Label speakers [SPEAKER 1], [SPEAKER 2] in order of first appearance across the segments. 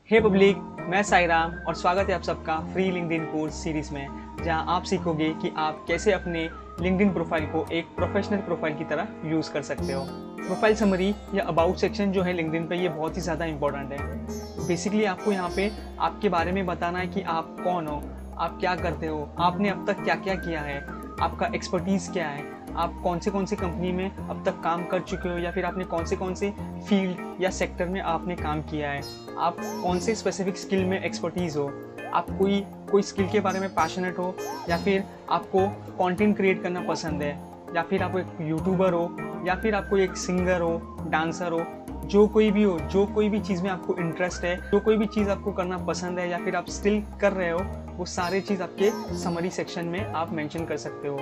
[SPEAKER 1] हे public, मैं साईराम और स्वागत है आप सबका फ्री लिंक्डइन कोर्स सीरीज में, जहां आप सीखोगे कि आप कैसे अपने लिंक्डइन प्रोफाइल को एक प्रोफेशनल प्रोफाइल की तरह यूज़ कर सकते हो। प्रोफाइल समरी या अबाउट सेक्शन जो है लिंक्डइन पे, ये बहुत ही ज़्यादा इंपॉर्टेंट है। बेसिकली आपको यहाँ पे आपके बारे में बताना है कि आप कौन हो, आप क्या करते हो, आपने अब तक क्या क्या किया है, आपका एक्सपर्टीज़ क्या है, आप कौन से कंपनी में अब तक काम कर चुके हो या फिर आपने कौन से फील्ड या सेक्टर में आपने काम किया है, आप कौन से स्पेसिफिक स्किल में एक्सपर्टीज़ हो, आप कोई स्किल के बारे में पैशनेट हो या फिर आपको कंटेंट क्रिएट करना पसंद है, या फिर आप एक यूट्यूबर हो, या फिर आप कोई एक सिंगर हो, डांसर हो, जो कोई भी हो, जो कोई भी चीज़ में आपको इंटरेस्ट है, जो कोई भी चीज़ आपको करना पसंद है या फिर आप स्टिल कर रहे हो, वो सारे चीज़ आपके समरी सेक्शन में आप मेंशन कर सकते हो।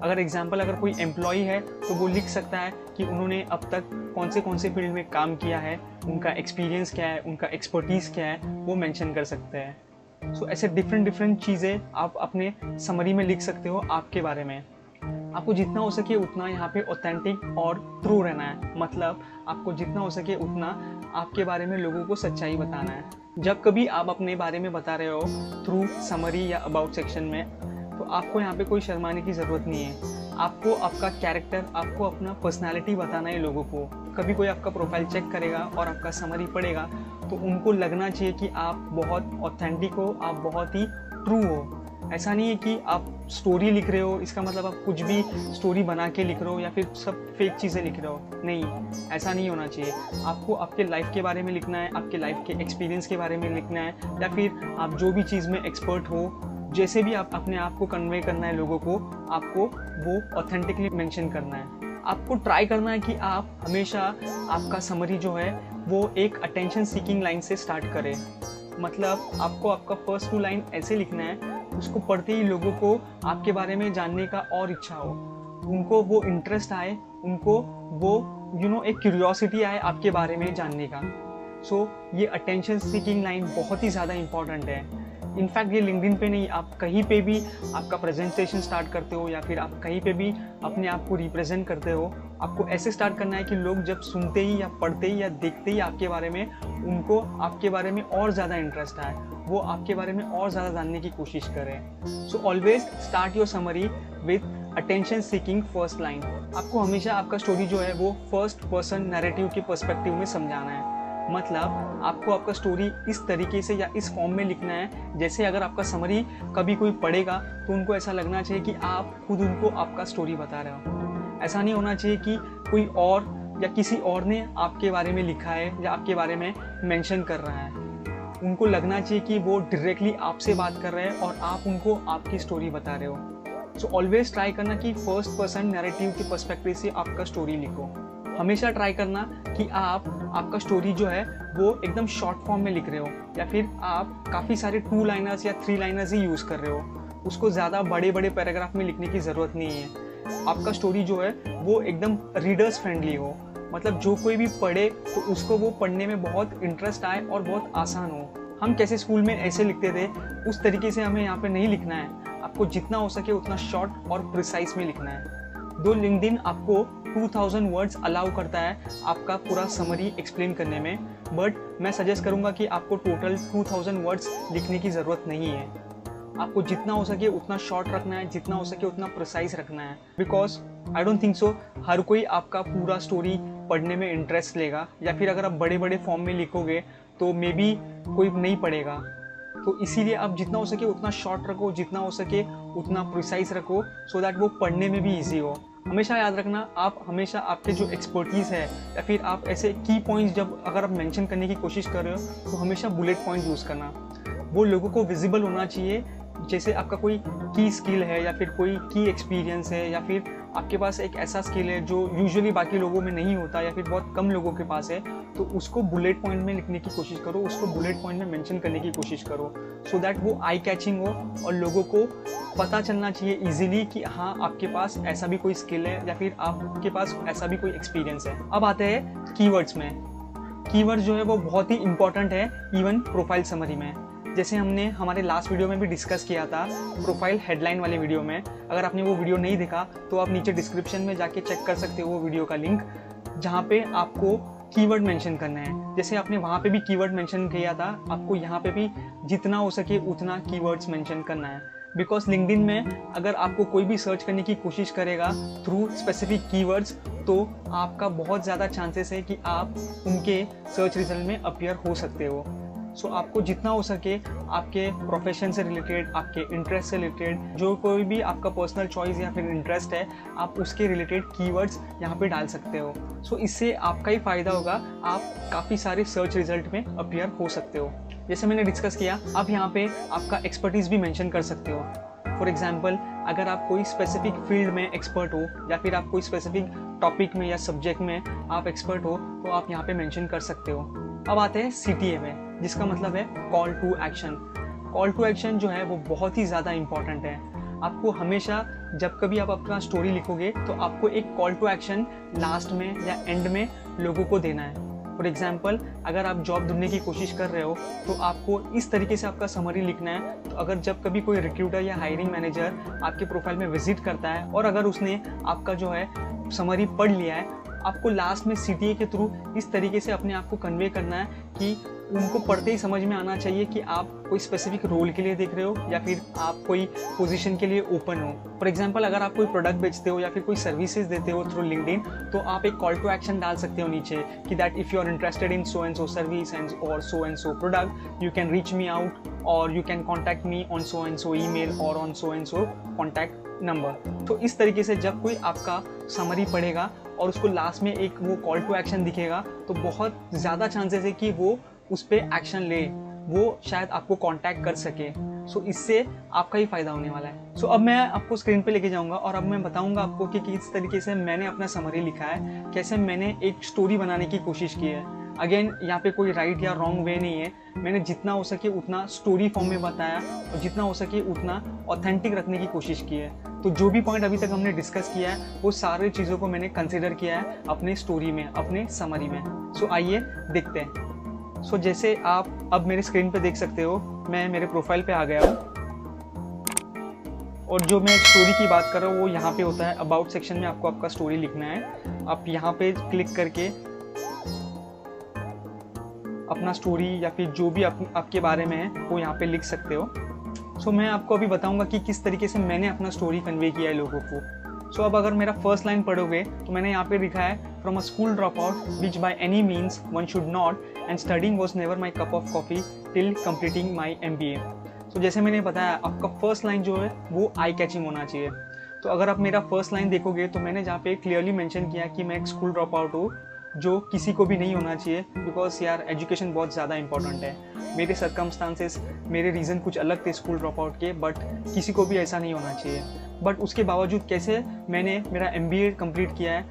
[SPEAKER 1] अगर कोई एम्प्लॉय है तो वो लिख सकता है कि उन्होंने अब तक कौन से फील्ड में काम किया है, उनका एक्सपीरियंस क्या है, उनका एक्सपर्टीज़ क्या है, वो मेंशन कर सकते हैं। सो ऐसे डिफरेंट चीज़ें आप अपने समरी में लिख सकते हो आपके बारे में। आपको जितना हो सके उतना यहाँ पे ऑथेंटिक और ट्रू रहना है, मतलब आपको जितना हो सके उतना आपके बारे में लोगों को सच्चाई बताना है। जब कभी आप अपने बारे में बता रहे हो थ्रू समरी या अबाउट सेक्शन में, तो आपको यहाँ पे कोई शर्माने की ज़रूरत नहीं है। आपको आपका कैरेक्टर, आपको अपना पर्सनालिटी बताना है लोगों को। कभी कोई आपका प्रोफाइल चेक करेगा और आपका समरी पढ़ेगा तो उनको लगना चाहिए कि आप बहुत ऑथेंटिक हो, आप बहुत ही ट्रू हो। ऐसा नहीं है कि आप स्टोरी लिख रहे हो, इसका मतलब आप कुछ भी स्टोरी बना के लिख रहे हो या फिर सब फेक चीज़ें लिख रहे हो। नहीं, ऐसा नहीं होना चाहिए। आपको आपके लाइफ के बारे में लिखना है, आपके लाइफ के एक्सपीरियंस के बारे में लिखना है, या फिर आप जो भी चीज़ में एक्सपर्ट हो, जैसे भी आप अपने आप को कन्वे करना है लोगों को, आपको वो ऑथेंटिकली मेंशन करना है। आपको ट्राई करना है कि आप हमेशा आपका समरी जो है वो एक अटेंशन सीकिंग लाइन से स्टार्ट करें। मतलब आपको आपका फर्स्ट 2 लाइन ऐसे लिखना है, उसको पढ़ते ही लोगों को आपके बारे में जानने का और इच्छा हो, उनको वो इंटरेस्ट आए, उनको वो एक क्यूरियोसिटी आए आपके बारे में जानने का। सो ये अटेंशन सीकिंग लाइन बहुत ही ज़्यादा इंपॉर्टेंट है। इनफैक्ट ये लिंक्डइन पे नहीं, आप कहीं पे भी आपका प्रेजेंटेशन स्टार्ट करते हो या फिर आप कहीं पे भी अपने आप को रिप्रेजेंट करते हो, आपको ऐसे स्टार्ट करना है कि लोग जब सुनते ही या पढ़ते ही या देखते ही आपके बारे में, उनको आपके बारे में और ज़्यादा इंटरेस्ट आए, वो आपके बारे में और ज़्यादा जानने की कोशिश करें। So always start your summary with attention seeking first line. आपको हमेशा आपका स्टोरी जो है वो फर्स्ट पर्सन नैरेटिव के पर्सपेक्टिव में समझाना है। मतलब आपको आपका स्टोरी इस तरीके से या इस फॉर्म में लिखना है जैसे अगर आपका समरी कभी कोई पढ़ेगा तो उनको ऐसा लगना चाहिए कि आप खुद उनको आपका स्टोरी बता रहे हो। ऐसा नहीं होना चाहिए कि कोई और या किसी और ने आपके बारे में लिखा है या आपके बारे में मेंशन कर रहा है। उनको लगना चाहिए कि वो डायरेक्टली आपसे बात कर रहे हैं और आप उनको आपकी स्टोरी बता रहे हो। सो ऑलवेज ट्राई करना कि फर्स्ट पर्सन नैरेटिव के पर्सपेक्टिव से आपका स्टोरी लिखो। हमेशा ट्राई करना कि आपका स्टोरी जो है वो एकदम शॉर्ट फॉर्म में लिख रहे हो, या फिर आप काफ़ी सारे 2 लाइनर्स या 3 लाइनर्स ही यूज़ कर रहे हो। उसको ज़्यादा बड़े पैराग्राफ में लिखने की ज़रूरत नहीं है। आपका स्टोरी जो है वो एकदम रीडर्स फ्रेंडली हो, मतलब जो कोई भी पढ़े तो उसको वो पढ़ने में बहुत इंटरेस्ट आए और बहुत आसान हो। हम कैसे स्कूल में ऐसे लिखते थे, उस तरीके से हमें यहाँ पे नहीं लिखना है। आपको जितना हो सके उतना शॉर्ट और प्रिसाइज में लिखना है। दो लिंक्डइन आपको 2000 वर्ड्स अलाउ करता है आपका पूरा समरी एक्सप्लेन करने में, बट मैं सजेस्ट करूंगा कि आपको टोटल 2000 वर्ड्स लिखने की ज़रूरत नहीं है। आपको जितना हो सके उतना शॉर्ट रखना है, जितना हो सके उतना प्रिसाइज रखना है, because I don't think so हर कोई आपका पूरा स्टोरी पढ़ने में इंटरेस्ट लेगा, या फिर अगर आप बड़े फॉर्म में लिखोगे तो मे बी कोई नहीं पढ़ेगा। तो इसीलिए आप जितना हो सके उतना शॉर्ट रखो, जितना हो सके उतना प्रिसाइज रखो, सो दैट वो पढ़ने में भी ईजी हो। हमेशा याद रखना, आप हमेशा आपके जो एक्सपर्टीज़ है या फिर आप ऐसे की पॉइंट्स जब अगर आप मेंशन करने की कोशिश कर रहे हो तो हमेशा बुलेट पॉइंट यूज़ करना। वो लोगों को विजिबल होना चाहिए, जैसे आपका कोई की स्किल है या फिर कोई की एक्सपीरियंस है, या फिर आपके पास एक ऐसा स्किल है जो यूजुअली बाकी लोगों में नहीं होता या फिर बहुत कम लोगों के पास है, तो उसको बुलेट पॉइंट में लिखने की कोशिश करो, उसको बुलेट पॉइंट में मेंशन करने की कोशिश करो, सो दैट वो आई कैचिंग हो और लोगों को पता चलना चाहिए इजीली कि हाँ आपके पास ऐसा भी कोई स्किल है या फिर आपके पास ऐसा भी कोई एक्सपीरियंस है। अब आते हैं कीवर्ड्स में। कीवर्ड्स जो है वो बहुत ही इंपॉर्टेंट है इवन प्रोफाइल समरी में। जैसे हमने हमारे लास्ट वीडियो में भी डिस्कस किया था, प्रोफाइल हेडलाइन वाले वीडियो में। अगर आपने वो वीडियो नहीं देखा तो आप नीचे डिस्क्रिप्शन में जाके चेक कर सकते हो वो वीडियो का लिंक, जहाँ पे आपको कीवर्ड मेंशन करना है। जैसे आपने वहाँ पे भी कीवर्ड मेंशन किया था, आपको यहाँ पे भी जितना हो सके उतना कीवर्ड्स मेंशन करना है। बिकॉज लिंक्डइन में अगर आपको कोई भी सर्च करने की कोशिश करेगा थ्रू स्पेसिफिक कीवर्ड्स, तो आपका बहुत ज़्यादा चांसेस है कि आप उनके सर्च रिजल्ट में अपीयर हो सकते हो। सो आपको जितना हो सके आपके प्रोफेशन से रिलेटेड, आपके इंटरेस्ट से रिलेटेड, जो कोई भी आपका पर्सनल चॉइस या फिर इंटरेस्ट है, आप उसके रिलेटेड कीवर्ड्स यहाँ पे डाल सकते हो। सो इससे आपका ही फ़ायदा होगा, आप काफ़ी सारे सर्च रिजल्ट में अपीयर हो सकते हो। जैसे मैंने डिस्कस किया, आप यहाँ पे आपका एक्सपर्टीज़ भी मेंशन कर सकते हो। फॉर एग्जाम्पल, अगर आप कोई स्पेसिफिक फील्ड में एक्सपर्ट हो या फिर आप कोई स्पेसिफिक टॉपिक में या सब्जेक्ट में आप एक्सपर्ट हो, तो आप यहाँ पे मेंशन कर सकते हो। अब आते हैं CTA में, जिसका मतलब है call to action. Call to action जो है वो बहुत ही ज़्यादा इंपॉर्टेंट है। आपको हमेशा जब कभी आप अपना स्टोरी लिखोगे तो आपको एक कॉल टू एक्शन लास्ट में या एंड में लोगों को देना है। फॉर एग्जाम्पल, अगर आप जॉब ढूंढने की कोशिश कर रहे हो तो आपको इस तरीके से आपका समरी लिखना है। तो अगर जब कभी कोई रिक्रूटर या हायरिंग मैनेजर आपके प्रोफाइल में विजिट करता है और अगर उसने आपका जो है समरी पढ़ लिया है, आपको लास्ट में CTA के थ्रू इस तरीके से अपने आप को कन्वे करना है कि उनको पढ़ते ही समझ में आना चाहिए कि आप कोई स्पेसिफिक रोल के लिए देख रहे हो या फिर आप कोई पोजीशन के लिए ओपन हो। फॉर एग्जांपल, अगर आप कोई प्रोडक्ट बेचते हो या फिर कोई सर्विसेज देते हो थ्रू लिंक्डइन, तो आप एक कॉल टू एक्शन डाल सकते हो नीचे कि that if you are interested in so and so service और so product, you can reach me out और you can contact me on so and so email और on so and so contact number. तो इस तरीके से जब कोई आपका समरी पढ़ेगा और उसको लास्ट में एक वो कॉल टू एक्शन दिखेगा, तो बहुत ज़्यादा चांसेस है कि वो उस पर एक्शन ले, वो शायद आपको कांटेक्ट कर सके। सो इससे आपका ही फ़ायदा होने वाला है। सो अब मैं आपको स्क्रीन पे लेके जाऊंगा और अब मैं बताऊंगा आपको कि किस तरीके से मैंने अपना समरी लिखा है, कैसे मैंने एक स्टोरी बनाने की कोशिश की है। अगेन, यहाँ पे कोई राइट या रॉन्ग वे नहीं है। मैंने जितना हो सके उतना स्टोरी फॉर्म में बताया और जितना हो सके उतना ऑथेंटिक रखने की कोशिश की है। तो जो भी पॉइंट अभी तक हमने डिस्कस किया है वो सारे चीज़ों को मैंने कंसिडर किया है अपने स्टोरी में, अपने समरी में। सो आइए देखते हैं। सो जैसे आप अब मेरे स्क्रीन पे देख सकते हो, मैं मेरे प्रोफाइल पे आ गया हूँ और जो मैं स्टोरी की बात कर रहा हूँ वो यहाँ पे होता है अबाउट सेक्शन में। आपको आपका स्टोरी लिखना है। आप यहाँ पे क्लिक करके अपना स्टोरी या फिर जो भी आपके बारे में है वो यहाँ पे लिख सकते हो। सो मैं आपको अभी बताऊंगा कि किस तरीके से मैंने अपना स्टोरी कन्वे किया है लोगों को। सो अब अगर मेरा फर्स्ट लाइन पढ़ोगे तो मैंने यहाँ पे लिखा है, from a school drop out which by any means one should not and studying was never my cup of coffee till completing my MBA। तो जैसे मैंने बताया, आपका फर्स्ट लाइन जो है वो आई कैचिंग होना चाहिए। तो अगर आप मेरा फर्स्ट लाइन देखोगे तो मैंने जहाँ पे क्लियरली मेंशन किया कि मैं एक स्कूल ड्रॉप आउट हूँ, जो किसी को भी नहीं होना चाहिए। बिकॉज यार, एजुकेशन बहुत ज़्यादा इंपॉर्टेंट है। मेरे सर्कमस्टांसेस, मेरे रीज़न कुछ अलग थे स्कूल ड्रॉप आउट के, बट किसी को भी ऐसा नहीं होना चाहिए। बट उसके बावजूद कैसे मैंने मेरा MBA कंप्लीट किया है,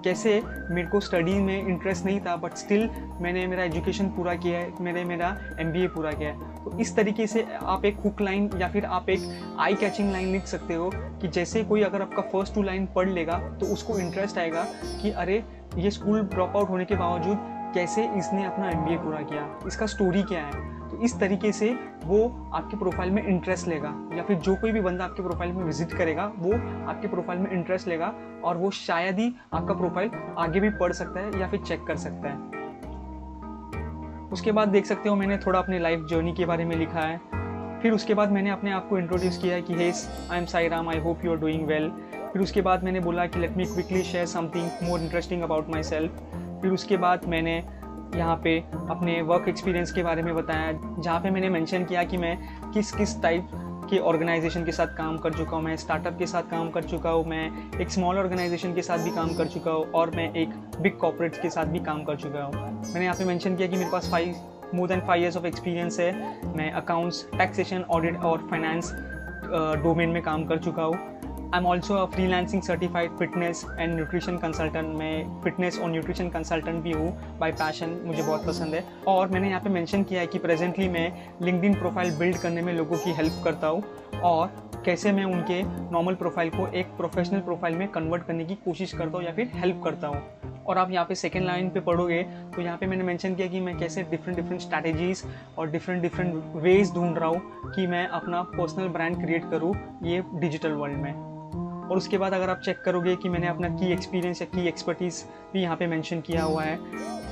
[SPEAKER 1] कैसे मेरे को स्टडी में इंटरेस्ट नहीं था बट स्टिल मैंने मेरा एजुकेशन पूरा किया है, मैंने मेरा MBA पूरा किया है। तो इस तरीके से आप एक हुक लाइन या फिर आप एक आई कैचिंग लाइन लिख सकते हो कि जैसे कोई अगर आपका फर्स्ट 2 लाइन पढ़ लेगा तो उसको इंटरेस्ट आएगा कि अरे, ये स्कूल ड्रॉप आउट होने के बावजूद कैसे इसने अपना MBA पूरा किया, इसका स्टोरी क्या है। तो इस तरीके से वो आपके प्रोफाइल में इंटरेस्ट लेगा, या फिर जो कोई भी बंदा आपके प्रोफाइल में विजिट करेगा वो आपके प्रोफाइल में इंटरेस्ट लेगा और वो शायद ही आपका प्रोफाइल आगे भी पढ़ सकता है या फिर चेक कर सकता है। उसके बाद देख सकते हो मैंने थोड़ा अपने लाइफ जर्नी के बारे में लिखा है। फिर उसके बाद मैंने अपने आप को इंट्रोड्यूस किया है कि hey, I am Sai Ram, I hope you are doing well. फिर उसके बाद मैंने बोला कि let me quickly share something more interesting about myself. फिर उसके बाद मैंने यहाँ पे अपने वर्क एक्सपीरियंस के बारे में बताया, जहाँ पे मैंने मेंशन किया कि मैं किस किस टाइप के ऑर्गेनाइजेशन के साथ काम कर चुका हूँ। मैं स्टार्टअप के साथ काम कर चुका हूँ, मैं एक स्मॉल ऑर्गेनाइजेशन के साथ भी काम कर चुका हूँ और मैं एक बिग कॉर्पोरेट्स के साथ भी काम कर चुका हूँ। मैंने यहाँ पे मेंशन किया कि मेरे पास more than 5 years of experience है। मैं अकाउंट्स, टैक्सेशन, ऑडिट और फाइनेंस डोमेन में काम कर चुका हूँ। I am also a freelancing certified fitness and nutrition consultant. मैं फिटनेस और न्यूट्रिशन कंसल्टेंट भी हूँ बाय पैशन, मुझे बहुत पसंद है। और मैंने यहाँ पे मेंशन किया है कि प्रेजेंटली मैं लिंक्डइन प्रोफाइल बिल्ड करने में लोगों की हेल्प करता हूँ और कैसे मैं उनके नॉर्मल प्रोफाइल को एक प्रोफेशनल प्रोफाइल में कन्वर्ट करने की कोशिश करता हूँ या फिर हेल्प करता हूँ। और आप यहाँ पे सेकेंड लाइन पे पढ़ोगे तो यहाँ पे मैंने मेंशन किया कि मैं कैसे डिफरेंट स्ट्रैटेजीज़ और डिफरेंट वेज ढूंढ रहा हूँ कि मैं अपना पर्सनल ब्रांड क्रिएट करूँ ये डिजिटल वर्ल्ड में। और उसके बाद अगर आप चेक करोगे कि मैंने अपना की एक्सपीरियंस या की एक्सपर्टीज़ भी यहाँ पे मेंशन किया हुआ है।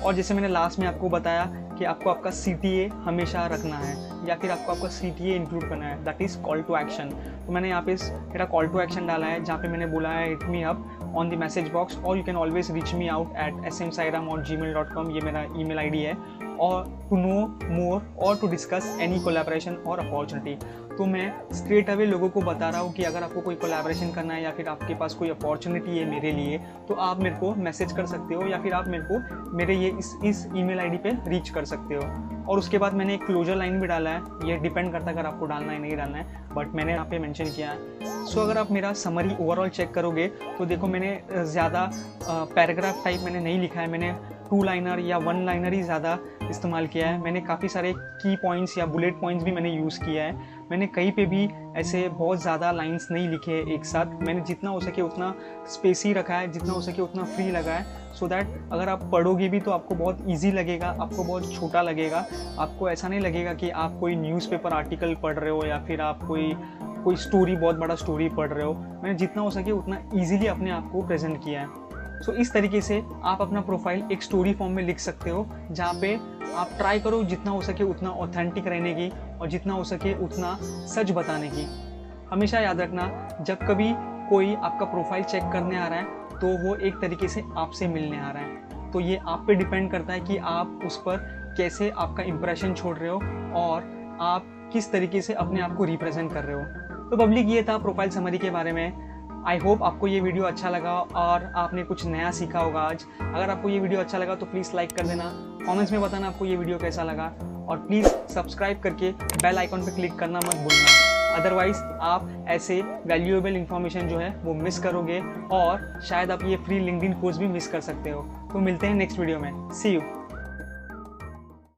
[SPEAKER 1] और जैसे मैंने लास्ट में आपको बताया कि आपको आपका CTA हमेशा रखना है या फिर आपको आपका CTA इंक्लूड करना है, that is call to action. तो मैंने यहाँ पे मेरा कॉल टू एक्शन डाला है जहाँ पे मैंने बोला है hit me up on the message box और you can always reach me out at smsairam@gmail.com, ये मेरा email ID है, और टू नो मोर और टू डिस्कस एनी कोलैबोरेशन और अपॉर्चुनिटी। तो मैं स्ट्रेट अवे लोगों को बता रहा हूँ कि अगर आपको कोई कोलैबोरेशन करना है या फिर आपके पास कोई अपॉर्चुनिटी है मेरे लिए, तो आप मेरे को मैसेज कर सकते हो या फिर आप मेरे को मेरे ये इस ईमेल आईडी पे रीच कर सकते हो। और उसके बाद मैंने एक क्लोजर लाइन भी डाला है, ये डिपेंड करता है अगर आपको डालना है नहीं डालना है, बट मैंने यहाँ पे मेंशन किया है। सो अगर आप मेरा समरी ओवरऑल चेक करोगे तो देखो मैंने ज़्यादा पैराग्राफ टाइप मैंने नहीं लिखा है, मैंने 2 लाइनर या 1 लाइनर ही ज़्यादा इस्तेमाल किया है। मैंने काफ़ी सारे की पॉइंट्स या बुलेट पॉइंट्स भी मैंने यूज़ किया है। मैंने कहीं पे भी ऐसे बहुत ज़्यादा लाइंस नहीं लिखे एक साथ, मैंने जितना हो सके उतना स्पेस ही रखा है, जितना हो सके उतना फ्री लगा है, सो दैट अगर आप पढ़ोगे भी तो आपको बहुत ईजी लगेगा, आपको बहुत छोटा लगेगा, आपको ऐसा नहीं लगेगा कि आप कोई न्यूज़पेपर आर्टिकल पढ़ रहे हो या फिर आप कोई स्टोरी, बहुत बड़ा स्टोरी पढ़ रहे हो। मैंने जितना हो सके उतना ईजिली अपने आप को प्रेजेंट किया है। सो इस तरीके से आप अपना प्रोफाइल एक स्टोरी फॉर्म में लिख सकते हो, जहाँ पे आप ट्राई करो जितना हो सके उतना ऑथेंटिक रहने की और जितना हो सके उतना सच बताने की। हमेशा याद रखना, जब कभी कोई आपका प्रोफाइल चेक करने आ रहा है तो वो एक तरीके से आपसे मिलने आ रहा है, तो ये आप पे डिपेंड करता है कि आप उस पर कैसे आपका इंप्रेशन छोड़ रहे हो और आप किस तरीके से अपने आप को रिप्रेजेंट कर रहे हो। तो पब्लिक, ये था प्रोफाइल समरी के बारे में। आई होप आपको ये वीडियो अच्छा लगा और आपने कुछ नया सीखा होगा आज। अगर आपको ये वीडियो अच्छा लगा तो प्लीज़ लाइक कर देना, कमेंट्स में बताना आपको ये वीडियो कैसा लगा, और प्लीज़ सब्सक्राइब करके बेल आइकॉन पर क्लिक करना मत भूलना, अदरवाइज़ आप ऐसे वैल्यूएबल इन्फॉर्मेशन जो है वो मिस करोगे और शायद आप ये फ्री लिंक्डइन कोर्स भी मिस कर सकते हो। तो मिलते हैं नेक्स्ट वीडियो में, सी यू।